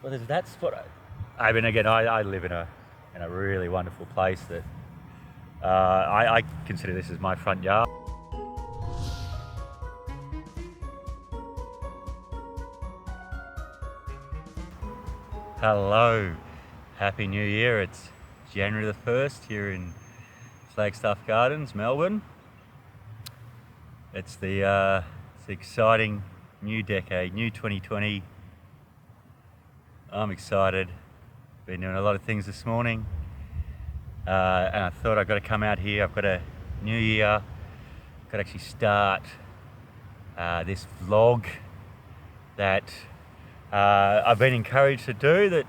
Well, that's what I mean. Again, I live in a really wonderful place that I consider this as my front yard. Hello, Happy New Year. It's January the 1st here in Flagstaff Gardens, Melbourne. It's the exciting new decade, new 2020. I'm excited. Been doing a lot of things this morning, and I thought I've got to come out here. I've got a new year. I've got to actually start this vlog that I've been encouraged to do. That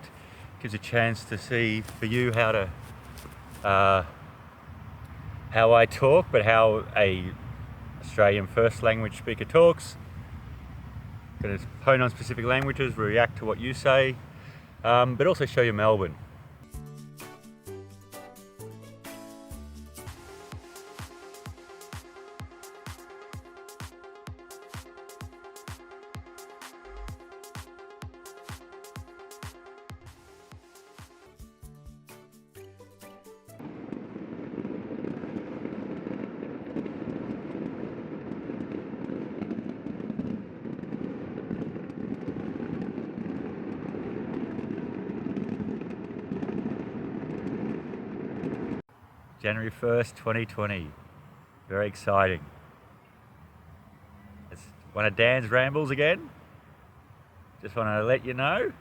gives a chance to see for you how I talk, but how a Australian first language speaker talks. Going to hone on specific languages, react to what you say, but also show you Melbourne. January 1st, 2020. Very exciting. It's one of Dan's Rambles again. Just want to let you know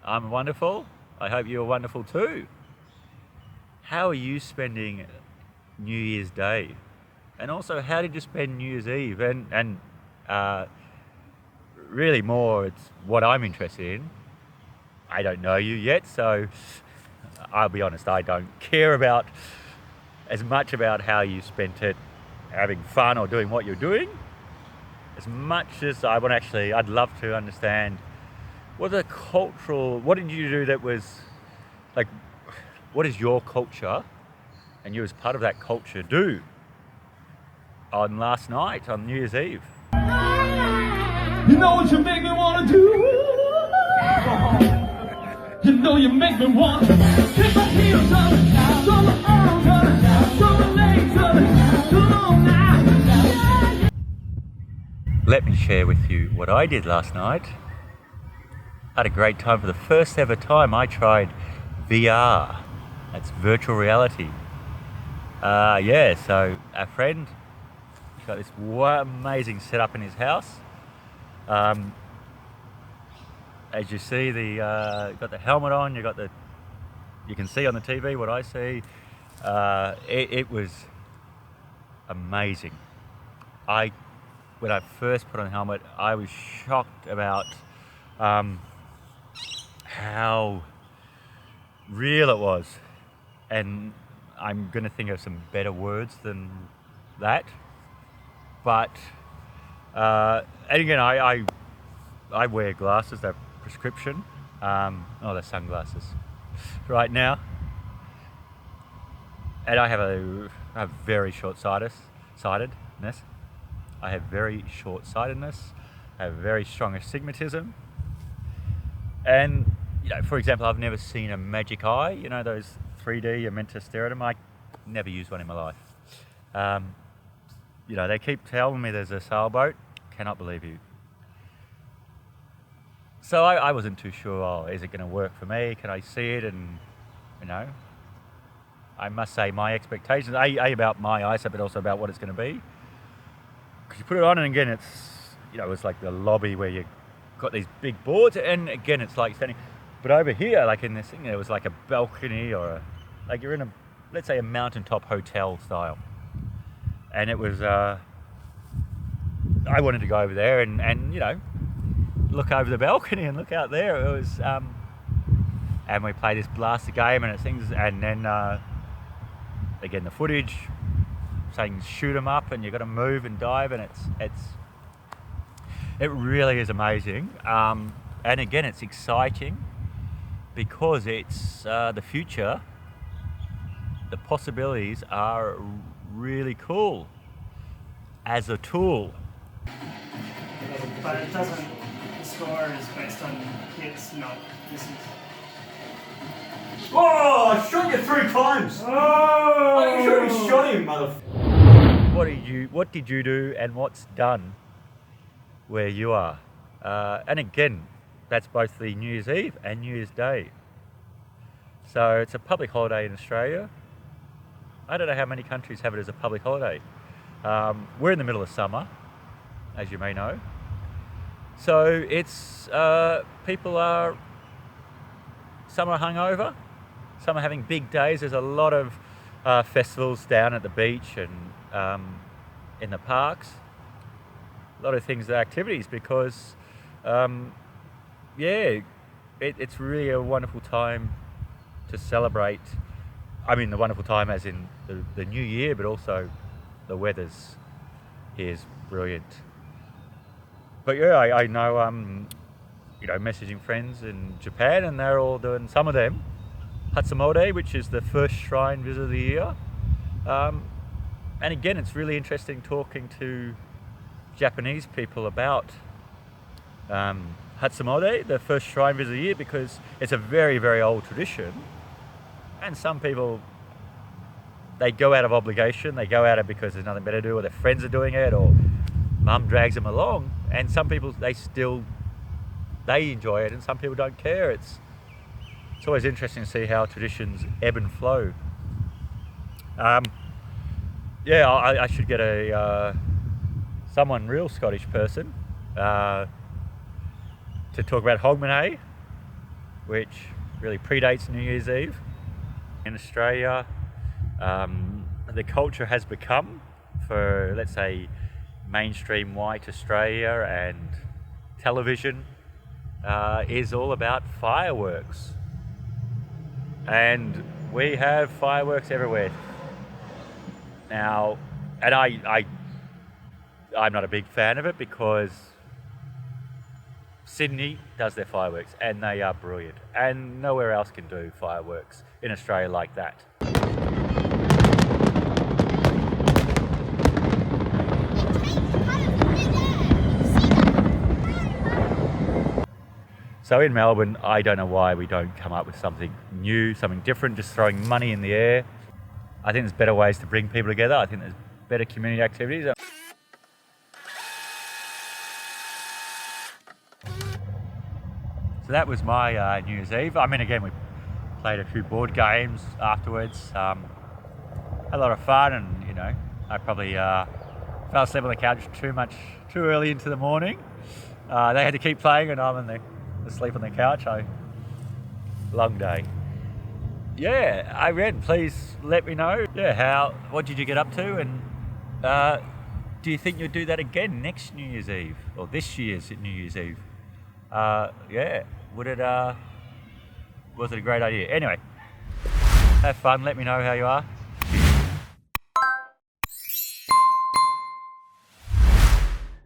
I'm wonderful. I hope you're wonderful too. How are you spending New Year's Day? And also, how did you spend New Year's Eve? And really more, it's what I'm interested in. I don't know you yet, so I'll be honest, I don't care about as much about how you spent it having fun or doing what you're doing, as much as I'd love to understand what did you do that was, like, what is your culture and you as part of that culture do on last night, on New Year's Eve? You know what you make me wanna do? You know you make me want to kick my heels up, throw my arms up, throw my legs up, come on now. Let me share with you what I did last night. I had a great time. For the first ever time, I tried VR. That's virtual reality. So a friend, he's got this amazing setup in his house. As you see, got the helmet on. You can see on the TV what I see. It was amazing. When I first put on the helmet, I was shocked about how real it was, and I'm going to think of some better words than that. But and again, I wear glasses. They're prescription. They're sunglasses right now, and I have very short-sightedness. I have very short-sightedness. I have very strong astigmatism, and for example, I've never seen a magic eye. Those 3D you're meant to stare at them. I never used one in my life. They keep telling me there's a sailboat. Cannot believe you. So I wasn't too sure, is it going to work for me? Can I see it? And, I must say my expectations, about my eyesight, but also about what it's going to be. Because you put it on, and again, it's like the lobby where you've got these big boards, and again, it's like standing. But over here, like in this thing, there was like a balcony like you're in let's say a mountaintop hotel style. And it was, I wanted to go over there and look over the balcony and look out there. It was, and we play this blaster game, and it things, and then again the footage saying shoot 'em up, and you got to move and dive, and it really is amazing. And again, it's exciting because it's the future. The possibilities are really cool as a tool. But it doesn't. The score is based on It's not. This is. Oh, I shot you 3 times. Oh! You should have shot him, mother. What did you do, and what's done where you are? And again, that's both the New Year's Eve and New Year's Day. So it's a public holiday in Australia. I don't know how many countries have it as a public holiday. We're in the middle of summer, as you may know. So it's people are, some are hungover, some are having big days. There's a lot of festivals down at the beach and in the parks. A lot of things, activities, because it's really a wonderful time to celebrate. I mean, the wonderful time as in the new year, but also the weather's here's brilliant. But yeah, I know, messaging friends in Japan, and they're all doing, some of them, Hatsumode, which is the first shrine visit of the year. And again, it's really interesting talking to Japanese people about Hatsumode, the first shrine visit of the year, because it's a very, very old tradition. And some people, they go out of obligation, they go out of because there's nothing better to do, or their friends are doing it, or mum drags them along. And some people, they enjoy it, and some people don't care. It's always interesting to see how traditions ebb and flow. I should get someone real Scottish person to talk about Hogmanay, which really predates New Year's Eve. In Australia, the culture has become, for let's say mainstream white Australia and television, is all about fireworks. And we have fireworks everywhere. Now, and I'm not a big fan of it, because Sydney does their fireworks and they are brilliant, and nowhere else can do fireworks in Australia like that. So in Melbourne, I don't know why we don't come up with something new, something different, just throwing money in the air. I think there's better ways to bring people together. I think there's better community activities. So that was my New Year's Eve. I mean, again, we played a few board games afterwards. Had a lot of fun, and I probably fell asleep on the couch too early into the morning. They had to keep playing, and I'm asleep on the couch. Long day. Yeah, I read. Please let me know. Yeah, what did you get up to, and do you think you'll do that again next New Year's Eve, or this year's New Year's Eve? Was it a great idea? Anyway, have fun. Let me know how you are.